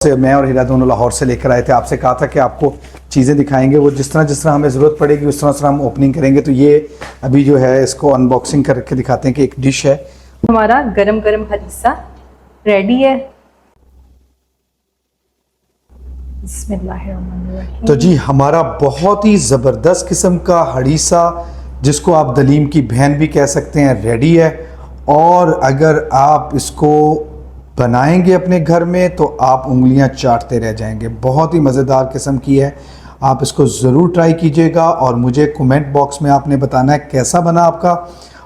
से मैं और हीरा दोनों लाहौर से लेकर आए थे। आपसे कहा था कि आपको चीज़ें दिखाएंगे, वो जिस तरह हमें ज़रूरत पड़ेगी उस तरह हम ओपनिंग करेंगे। तो ये अभी जो है इसको अनबॉक्सिंग करके दिखाते हैं कि एक डिश है। हमारा गरम गरम हरीसा रेडी है। बिस्मिल्लाहिर्रहमानिर्रहीम। तो जी हमारा बहुत ही ज़बरदस्त किस्म का हरीसा, जिसको आप दलीम की बहन भी कह सकते हैं, रेडी है। और अगर आप इसको बनाएंगे अपने घर में तो आप उंगलियां चाटते रह जाएंगे। बहुत ही मज़ेदार किस्म की है, आप इसको ज़रूर ट्राई कीजिएगा और मुझे कमेंट बॉक्स में आपने बताना है कैसा बना आपका,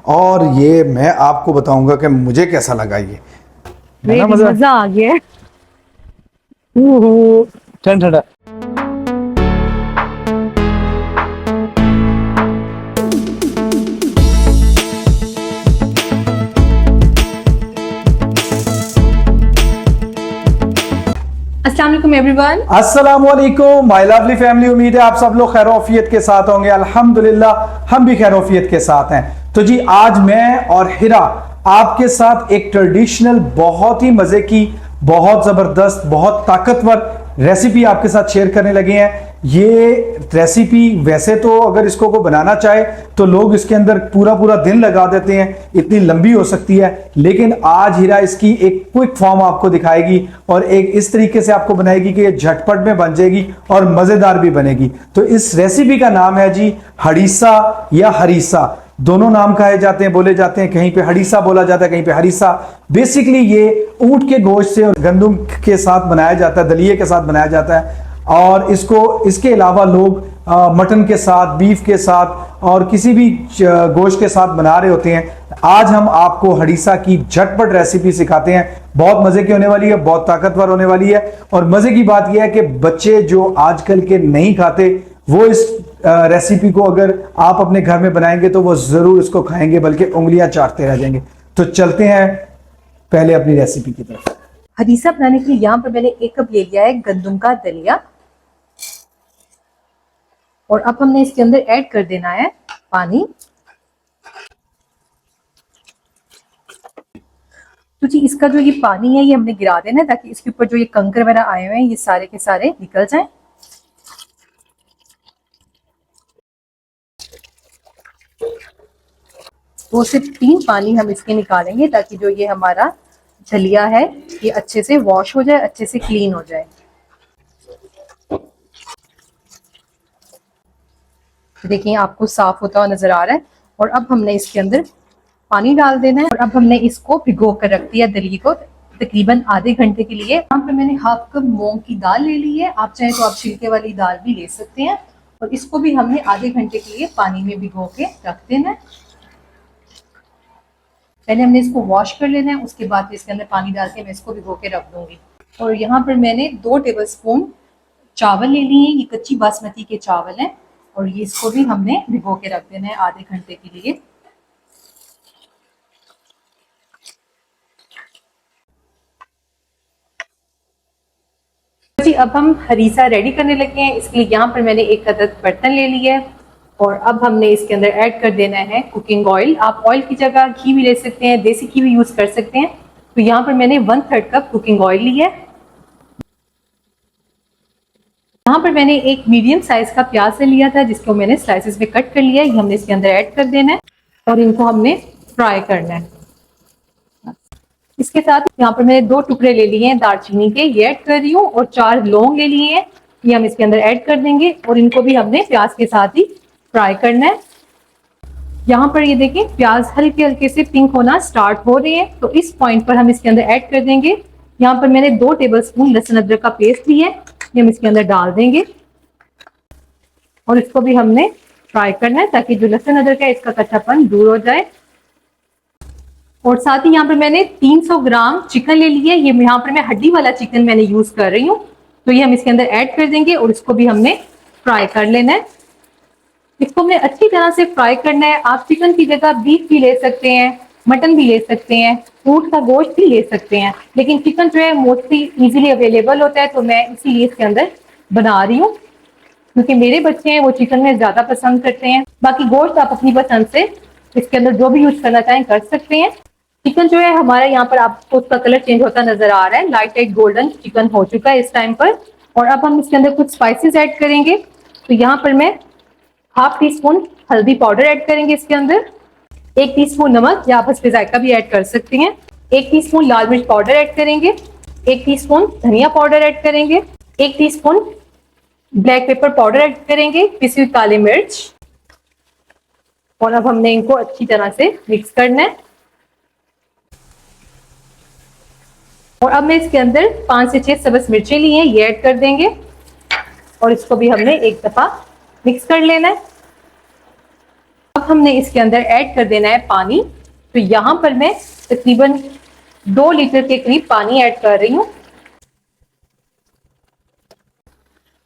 और ये मैं आपको बताऊंगा कि मुझे कैसा लगा। ये मजा आ गया। ठंडा। अस्सलाम वालेकुम एवरीवन। अस्सलाम वालेकुम माय लवली फैमिली। उम्मीद है आप सब लोग खैरोफियत के साथ होंगे। अल्हम्दुलिल्लाह हम भी खैरोफियत के साथ हैं। तो जी आज मैं और हिरा आपके साथ एक ट्रेडिशनल, बहुत ही मजे की, बहुत जबरदस्त, बहुत ताकतवर रेसिपी आपके साथ शेयर करने लगे हैं। ये रेसिपी वैसे तो अगर इसको को बनाना चाहे तो लोग इसके अंदर पूरा पूरा दिन लगा देते हैं, इतनी लंबी हो सकती है, लेकिन आज हीरा इसकी एक क्विक फॉर्म आपको दिखाएगी और एक इस तरीके से आपको बनाएगी कि ये झटपट में बन जाएगी और मजेदार भी बनेगी। तो इस रेसिपी का नाम है जी हरीसा या हरीसा, दोनों नाम कहे जाते हैं, बोले जाते हैं। कहीं पे हरीसा बोला जाता है, कहीं पे हरीसा। बेसिकली ये ऊंट के गोश्त से और गंदम के साथ बनाया जाता है, दलिए के साथ बनाया जाता है। और इसको इसके अलावा लोग मटन के साथ, बीफ के साथ और किसी भी गोश्त के साथ बना रहे होते हैं। आज हम आपको हरीसा की झटपट रेसिपी सिखाते हैं। बहुत मजे की होने वाली है, बहुत ताकतवर होने वाली है। और मजे की बात यह है कि बच्चे जो आजकल के नहीं खाते वो इस रेसिपी को अगर आप अपने घर में बनाएंगे तो वो जरूर इसको खाएंगे, बल्कि उंगलियां चाटते रह जाएंगे। तो चलते हैं पहले अपनी रेसिपी की तरफ। हरीसा बनाने के लिए यहाँ पर मैंने 1 कप ले लिया है गंदम का दलिया, और अब हमने इसके अंदर ऐड कर देना है पानी। तो जी इसका जो ये पानी है ये हमने गिरा देना है, ताकि इसके ऊपर जो ये कंकर वगैरह आए हुए हैं ये सारे के सारे निकल जाएं। 2 से 3 पानी हम इसके निकालेंगे, ताकि जो ये हमारा दलिया है ये अच्छे से वॉश हो जाए, अच्छे से क्लीन हो जाए। देखिए आपको साफ होता हुआ नजर आ रहा है। और अब हमने इसके अंदर पानी डाल देना है, और अब हमने इसको भिगो कर रख दिया दलिए को तकरीबन आधे घंटे के लिए। यहाँ पे मैंने 1/2 कप मूंग की दाल ले ली है, आप चाहे तो आप छिलके वाली दाल भी ले सकते हैं। और इसको भी हमने आधे घंटे के लिए पानी में भिगो के रख देना है। पहले हमने इसको वॉश कर लेना है, उसके बाद इसके अंदर पानी डाल के मैं इसको भिगो के रख दूंगी। और यहाँ पर मैंने 2 टेबलस्पून चावल ले लिए हैं, ये कच्ची बासमती के चावल हैं, और ये इसको भी हमने भिगो के रख देना है आधे घंटे के लिए। जी अब हम हरीसा रेडी करने लगे हैं। इसके लिए यहाँ पर मैंने एक अदद बर्तन ले लिया है, और अब हमने इसके अंदर ऐड कर देना है कुकिंग ऑयल। आप ऑयल की जगह घी भी ले सकते हैं, देसी घी भी यूज कर सकते हैं। तो यहाँ पर मैंने 1/3 कप कुकिंग ऑयल लिया है। यहाँ पर मैंने एक मीडियम साइज का प्याज से लिया था, जिसको मैंने स्लाइसेस में कट कर लिया है। ये हमने इसके अंदर ऐड कर देना है और इनको हमने फ्राई करना है। इसके साथ यहाँ पर मैंने 2 टुकड़े ले लिए हैं दालचीनी के, ये ऐड कर रही हूँ, और 4 लौंग ले लिए हैं, ये हम इसके अंदर ऐड कर देंगे, और इनको भी हमने प्याज के साथ ही फ्राई करना है। यहाँ पर ये देखें प्याज हल्के हल्के से पिंक होना स्टार्ट हो रहे हैं, तो इस पॉइंट पर हम इसके अंदर ऐड कर देंगे। यहाँ पर मैंने 2 टेबलस्पून लहसुन अदरक का पेस्ट लिया है, ये हम इसके अंदर डाल देंगे, और इसको भी हमने फ्राई करना है, ताकि जो लहसुन अदरक है इसका कच्चापन दूर हो जाए। और साथ ही यहाँ पर मैंने 300 ग्राम चिकन ले लिया है, ये यहाँ पर मैं हड्डी वाला चिकन मैंने यूज कर रही हूँ, तो ये हम इसके अंदर ऐड कर देंगे, और इसको भी हमने फ्राई कर लेना है। इसको हमने अच्छी तरह से फ्राई करना है। आप चिकन की जगह बीफ भी ले सकते हैं, मटन भी ले सकते हैं, ऊंट का गोश्त भी ले सकते हैं, लेकिन चिकन जो है मोस्टली इजीली अवेलेबल होता है, तो मैं इसीलिए इसके अंदर बना रही हूँ, क्योंकि मेरे बच्चे हैं वो चिकन में ज्यादा पसंद करते हैं। बाकी गोश्त आप अपनी पसंद से इसके अंदर जो भी यूज करना चाहें कर सकते हैं। चिकन जो है हमारा यहाँ पर आपको उसका कलर चेंज होता नजर आ रहा है, लाइट लाइट गोल्डन चिकन हो चुका है इस टाइम पर। और अब हम इसके अंदर कुछ स्पाइसेस ऐड करेंगे। तो यहाँ पर मैं हाफ टी स्पून हल्दी पाउडर ऐड करेंगे इसके अंदर, 1 टीस्पून नमक या आप हस्बे जायका भी ऐड कर सकती हैं, 1 टीस्पून लाल मिर्च पाउडर ऐड करेंगे, 1 टीस्पून धनिया पाउडर ऐड करेंगे, 1 teaspoon black pepper powder add करेंगे, पिसी हुई काली मिर्च। और अब हमने इनको अच्छी तरह से मिक्स करना है। और अब मैं इसके अंदर 5 से 6 सब्ज मिर्चें ली हैं, ये ऐड कर देंगे और इसको भी हमने एक दफा मिक्स कर लेना है। अब हमने इसके अंदर ऐड कर देना है पानी। तो यहाँ पर मैं तकरीबन 2 लीटर के करीब पानी ऐड कर रही हूँ।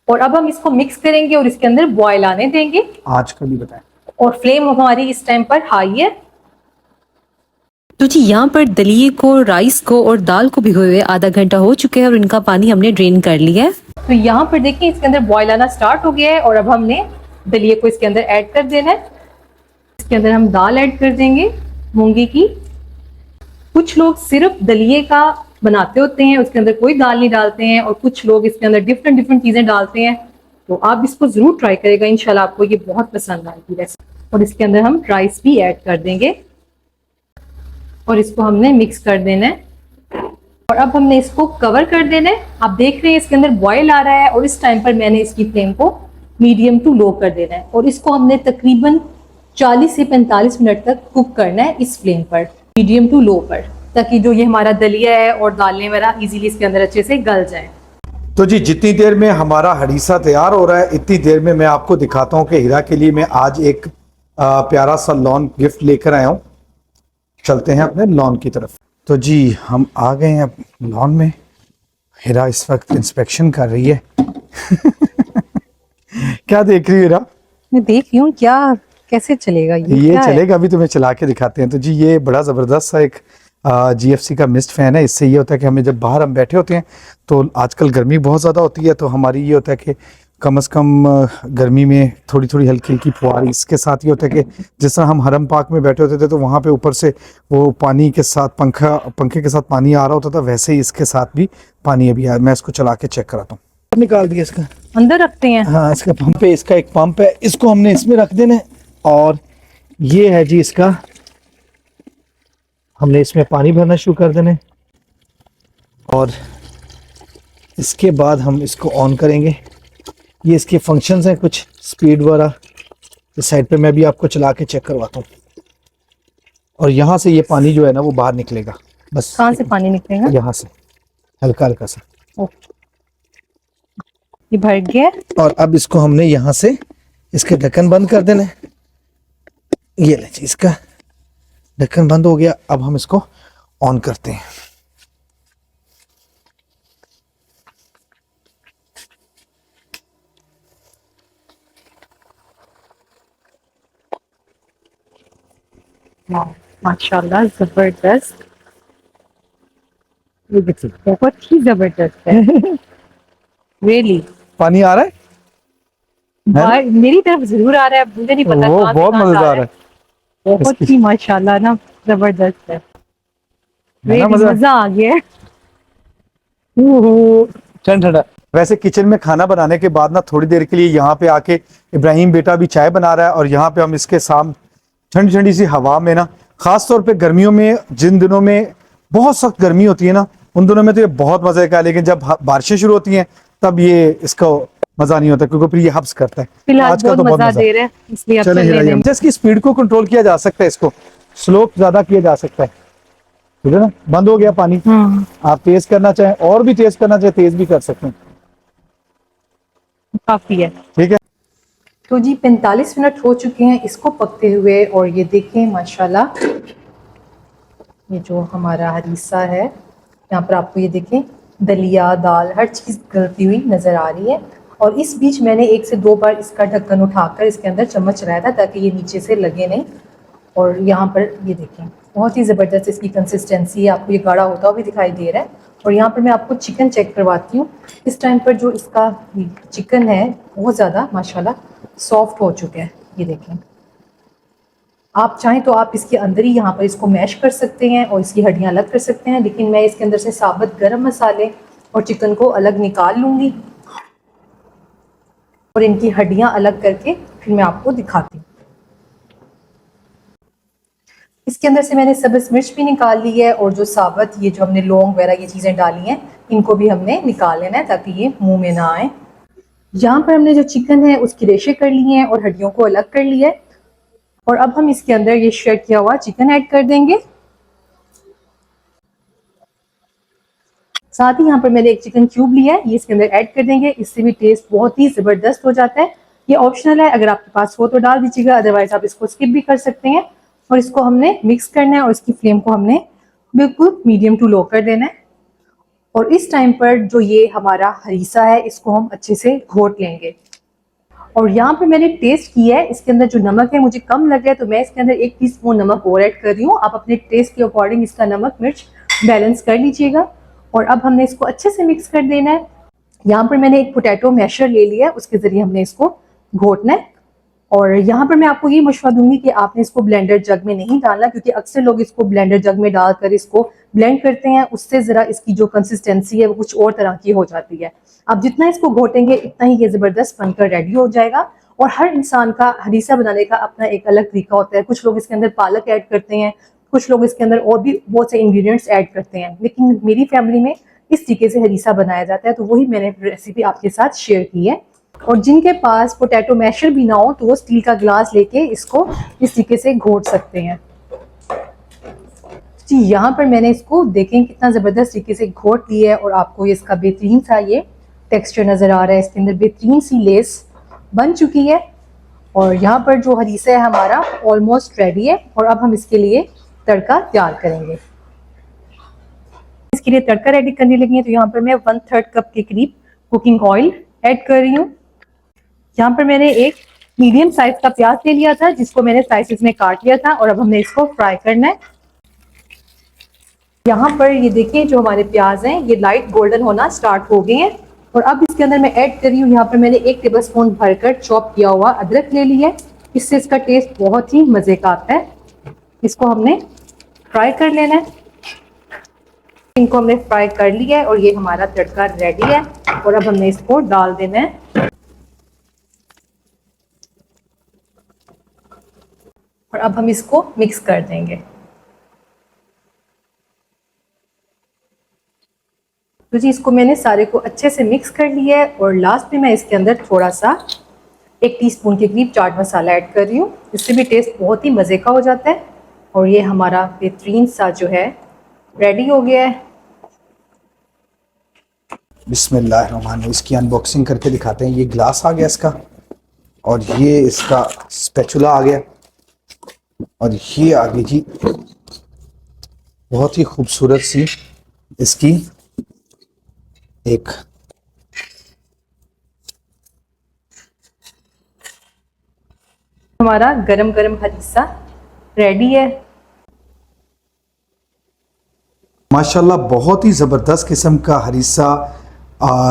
और अब हम इसको मिक्स करेंगे और इसके अंदर बॉयल आने देंगे। आज का भी बताएं। और फ्लेम हमारी इस टाइम पर हाई है। तो जी यहाँ पर दलिए को, राइस को और दाल को भिगोए हुए आधा घंटा हो चुके हैं और इनका पानी हमने ड्रेन कर लिया है। तो यहाँ पर देखिए इसके अंदर बॉयल आना स्टार्ट हो गया है और अब हमने दलिए को इसके अंदर ऐड कर देना है। इसके अंदर हम दाल ऐड कर देंगे मूंगी की। कुछ लोग सिर्फ दलिए का बनाते होते हैं, उसके अंदर कोई दाल नहीं डालते हैं, और कुछ लोग इसके अंदर डिफरेंट डिफरेंट चीजें डालते हैं। तो आप इसको जरूर ट्राई करेगा, इंशाल्लाह आपको ये बहुत पसंद आएगी रेसिपी। और इसके अंदर हम राइस भी ऐड कर देंगे और इसको हमने मिक्स कर देना है। और अब हमने इसको कवर कर देना है। आप देख रहे हैं इसके अंदर बॉयल आ रहा है और इस टाइम पर मैंने इसकी फ्लेम को मीडियम टू लो कर देना है और इसको हमने तकरीबन 40 से 45 मिनट तक कुक करना है इस फ्लेम पर, मीडियम टू लो पर, ताकि जो ये हमारा दलिया है और दालें वगैरह इजीली इसके अंदर अच्छे से गल जाए। तो जी जितनी देर में हमारा हरीसा तैयार हो रहा है, इतनी देर में मैं आपको दिखाता हूँ कि हीरा के लिए मैं आज एक प्यारा सा लॉन गिफ्ट लेकर आया हूँ। चलते हैं अपने लॉन की तरफ। तो जी हम आ गए हैं लॉन में। हीरा इस वक्त इंस्पेक्शन कर रही है। क्या देख रही है हीरा? मैं देख रही हूँ क्या कैसे चलेगा ये चलेगा, अभी तुम्हें चला के दिखाते हैं। तो जी ये बड़ा ज़बरदस्त सा एक GFC का मिस्ट फैन है। इससे ये होता है कि हमें जब बाहर हम बैठे होते हैं तो आजकल गर्मी बहुत ज़्यादा होती है, तो हमारी ये होता है कि कम से कम गर्मी में थोड़ी थोड़ी हल्की हल्की फुहार। इसके साथ ये होता है कि जिस तरह हम हरम पार्क में बैठे होते थे तो वहाँ पे ऊपर से वो पानी के साथ पंखे के साथ पानी आ रहा होता था, वैसे ही इसके साथ भी पानी अभी आया। मैं इसको चला के चेक कराता हूँ। निकाल दिया इसका, अंदर रखते हैं। हाँ इसका पंप है, इसका एक पंप है, इसको हमने इसमें रख देना है। और ये है जी इसका, हमने इसमें पानी भरना शुरू कर देना है और इसके बाद हम इसको ऑन करेंगे। ये इसके फंक्शंस हैं कुछ स्पीड वाला। इस साइड पे मैं भी आपको चला के चेक करवाता हूँ। और यहाँ से ये पानी जो है ना वो बाहर निकलेगा। बस कहाँ से पानी निकलेगा? यहाँ से हल्का हल्का सा। ये भर गया। और अब इसको हमने यहाँ से इसके ढक्कन बंद कर देना है। ये ले जी इसका ढक्कन बंद हो गया। अब हम इसको ऑन करते हैं। माशाल्लाह जबरदस्त, बहुत ही जबरदस्त है। रियली पानी आ रहा है? मेरी तरफ जरूर आ रहा है, मुझे नहीं पता वो कहाँ से बहुत कहाँ से आ मजेदार रहा है। बहुत ही माशाल्लाह ना जबरदस्त है। है ना मजा आ गया है। ठंडा। वैसे किचन में खाना बनाने के बाद ना थोड़ी देर के लिए यहाँ पे आके इब्राहिम बेटा भी चाय बना रहा है और यहाँ पे हम इसके सामने ठंडी ठंडी सी हवा में ना, खास तौर पे गर्मियों में, जिन दिनों में बहुत सख्त गर्मी होती है ना, उन दिनों में तो ये बहुत मजे का है। लेकिन जब बारिशें शुरू होती हैं तब ये इसका मजा नहीं होता, क्योंकि फिर ये हब्स करता है। फिलहाल आजकल तो बहुत मजा दे रहा है, इसलिए चले हीरा, इसकी स्पीड को कंट्रोल किया जा सकता है, इसको स्लो ज्यादा किया जा सकता है। ठीक है ना? बंद हो गया पानी। आप तेज करना चाहें और भी तेज करना चाहें, तेज भी कर सकते हैं। काफी है। ठीक है। तो जी 45 मिनट हो चुके हैं इसको पकते हुए और ये देखें माशाल्लाह ये जो हमारा हरीसा है, यहाँ पर आपको ये देखें दलिया, दाल, हर चीज़ गलती हुई नज़र आ रही है। और इस बीच मैंने 1 से 2 बार इसका ढक्कन उठाकर इसके अंदर चम्मच चलाया था ताकि ये नीचे से लगे नहीं। और यहाँ पर ये देखें बहुत ही ज़बरदस्त इसकी कंसिस्टेंसी है, आपको ये गाढ़ा होता हुआ भी दिखाई दे रहा है। और यहाँ पर मैं आपको चिकन चेक करवाती हूँ। इस टाइम पर जो इसका चिकन है बहुत ज़्यादा माशाल्लाह सॉफ्ट हो चुका है, ये देखें आप चाहें तो आप इसके अंदर ही यहाँ पर इसको मैश कर सकते हैं और इसकी हड्डियाँ अलग कर सकते हैं, लेकिन मैं इसके अंदर से साबुत गरम मसाले और चिकन को अलग निकाल लूँगी और इनकी हड्डियाँ अलग करके फिर मैं आपको दिखाती हूँ। इसके अंदर से मैंने सब्ज़ मिर्च भी निकाल ली है और जो साबुत ये जो हमने लौंग वगैरह ये चीज़ें डाली हैं इनको भी हमने निकाल लेना है ताकि ये मुंह में ना आए। यहाँ पर हमने जो चिकन है उसकी रेशे कर ली हैं और हड्डियों को अलग कर लिया है और अब हम इसके अंदर ये श्रेड किया हुआ चिकन ऐड कर देंगे। साथ ही यहाँ पर मैंने एक चिकन क्यूब लिया है, ये इसके अंदर ऐड कर देंगे। इससे भी टेस्ट बहुत ही ज़बरदस्त हो जाता है। ये ऑप्शनल है, अगर आपके पास हो तो डाल दीजिएगा, अदरवाइज आप इसको स्किप भी कर सकते हैं। और इसको हमने मिक्स करना है और इसकी फ्लेम को हमने बिल्कुल मीडियम टू लो कर देना है। और इस टाइम पर जो ये हमारा हरीसा है इसको हम अच्छे से घोट लेंगे। और यहाँ पर मैंने टेस्ट किया है, इसके अंदर जो नमक है मुझे कम लग रहा है तो मैं इसके अंदर 1 टीस्पून नमक और ऐड कर रही हूँ। आप अपने टेस्ट के अकॉर्डिंग इसका नमक मिर्च बैलेंस कर लीजिएगा। और अब हमने इसको अच्छे से मिक्स कर देना है। यहाँ पर मैंने एक पोटैटो मैशर ले लिया है, उसके ज़रिए हमने इसको घोटना है। और यहाँ पर मैं आपको ये मशवरा दूंगी कि आपने इसको ब्लेंडर जग में नहीं डालना, क्योंकि अक्सर लोग इसको ब्लेंडर जग में डालकर इसको ब्लेंड करते हैं, उससे ज़रा इसकी जो कंसिस्टेंसी है वो कुछ और तरह की हो जाती है। आप जितना इसको घोटेंगे इतना ही ये ज़बरदस्त बनकर रेडी हो जाएगा। और हर इंसान का हरीसा बनाने का अपना एक अलग तरीका होता है। कुछ लोग इसके अंदर पालक ऐड करते हैं, कुछ लोग इसके अंदर और भी बहुत से इंग्रेडिएंट्स ऐड करते हैं, लेकिन मेरी फैमिली में इस तरीके से हरीसा बनाया जाता है, तो वही मैंने रेसिपी आपके साथ शेयर की है। और जिनके पास पोटैटो मैशर भी ना हो तो वो स्टील का ग्लास लेके इसको इस तरीके से घोट सकते हैं। जी यहाँ पर मैंने इसको देखें कितना ज़बरदस्त तरीके से घोट लिया है और आपको ये इसका बेहतरीन सा ये टेक्सचर नज़र आ रहा है। इसके अंदर बेहतरीन सी लेस बन चुकी है और यहाँ पर जो हरीसा है हमारा ऑलमोस्ट रेडी है। और अब हम इसके लिए तड़का तैयार करेंगे। इसके लिए तड़का रेडी करने लगी है तो यहाँ पर मैं 1/3 कप के करीब कुकिंग ऑयल ऐड कर रही हूँ। यहाँ पर मैंने एक मीडियम साइज का प्याज ले लिया था जिसको मैंने स्लाइसेस में काट लिया था और अब हमने इसको फ्राई करना है। यहाँ पर ये देखिए जो हमारे प्याज हैं ये लाइट गोल्डन होना स्टार्ट हो गए हैं। और अब इसके अंदर मैं ऐड कर रही हूँ, यहाँ पर मैंने 1 टेबलस्पून भरकर चॉप किया हुआ अदरक ले लिया है। इससे इसका टेस्ट बहुत ही मज़े का आता है। इसको हमने फ्राई कर लेना है। इनको हमने फ्राई कर लिया है और ये हमारा तड़का रेडी है। और अब हमने इसको डाल देना है और अब हम इसको मिक्स कर देंगे। तो जी इसको मैंने सारे को अच्छे से मिक्स कर लिया है और लास्ट में मैं इसके अंदर थोड़ा सा 1 टीस्पून के करीब चाट मसाला ऐड कर रही हूँ। इससे भी टेस्ट बहुत ही मज़े का हो जाता है। और ये हमारा बेहतरीन सा जो है रेडी हो गया है। बिस्मिल्लाहिर्रहमानिर्रहीम। इसकी अनबॉक्सिंग करके दिखाते हैं। ये ग्लास आ गया इसका और ये इसका स्पैचुला आ गया और ये आ गई जी बहुत ही खूबसूरत सी इसकी एक हमारा गरम गरम हरीसा रेडी है। माशाल्लाह बहुत ही ज़बरदस्त किस्म का हरीसा।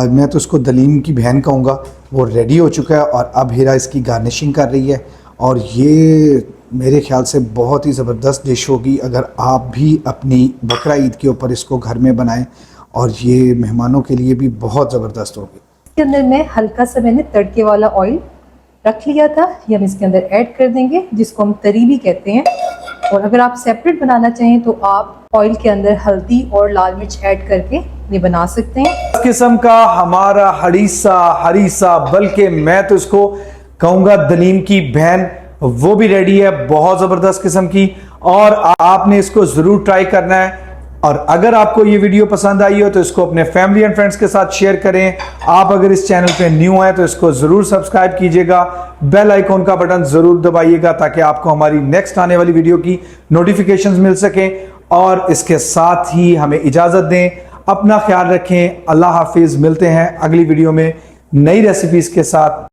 मैं तो इसको दलीम की बहन कहूँगा, वो रेडी हो चुका है और अब हीरा इसकी गार्निशिंग कर रही है। और ये मेरे ख्याल से बहुत ही ज़बरदस्त डिश होगी अगर आप भी अपनी बकरा ईद के ऊपर इसको घर में बनाएं, और ये मेहमानों के लिए भी बहुत ज़बरदस्त होगी। इसके अंदर मैं हल्का सा मैंने तड़के वाला ऑयल रख लिया था, ये हम इसके अंदर ऐड कर देंगे, जिसको हम तरी भी कहते हैं। और अगर आप सेपरेट बनाना चाहें तो आप ऑयल के अंदर हल्दी और लाल मिर्च ऐड करके ये बना सकते हैं। इस किस्म का हमारा हरीसा बल्कि मैं तो इसको कहूँगा दलीम की बहन, वो भी रेडी है, बहुत ज़बरदस्त किस्म की। और आपने इसको ज़रूर ट्राई करना है। और अगर आपको ये वीडियो पसंद आई हो तो इसको अपने फैमिली एंड फ्रेंड्स के साथ शेयर करें। आप अगर इस चैनल पे न्यू हैं तो इसको ज़रूर सब्सक्राइब कीजिएगा, बेल आइकॉन का बटन ज़रूर दबाइएगा ताकि आपको हमारी नेक्स्ट आने वाली वीडियो की नोटिफिकेशंस मिल सकें। और इसके साथ ही हमें इजाज़त दें, अपना ख्याल रखें, अल्लाह हाफिज़। मिलते हैं अगली वीडियो में नई रेसिपीज़ के साथ।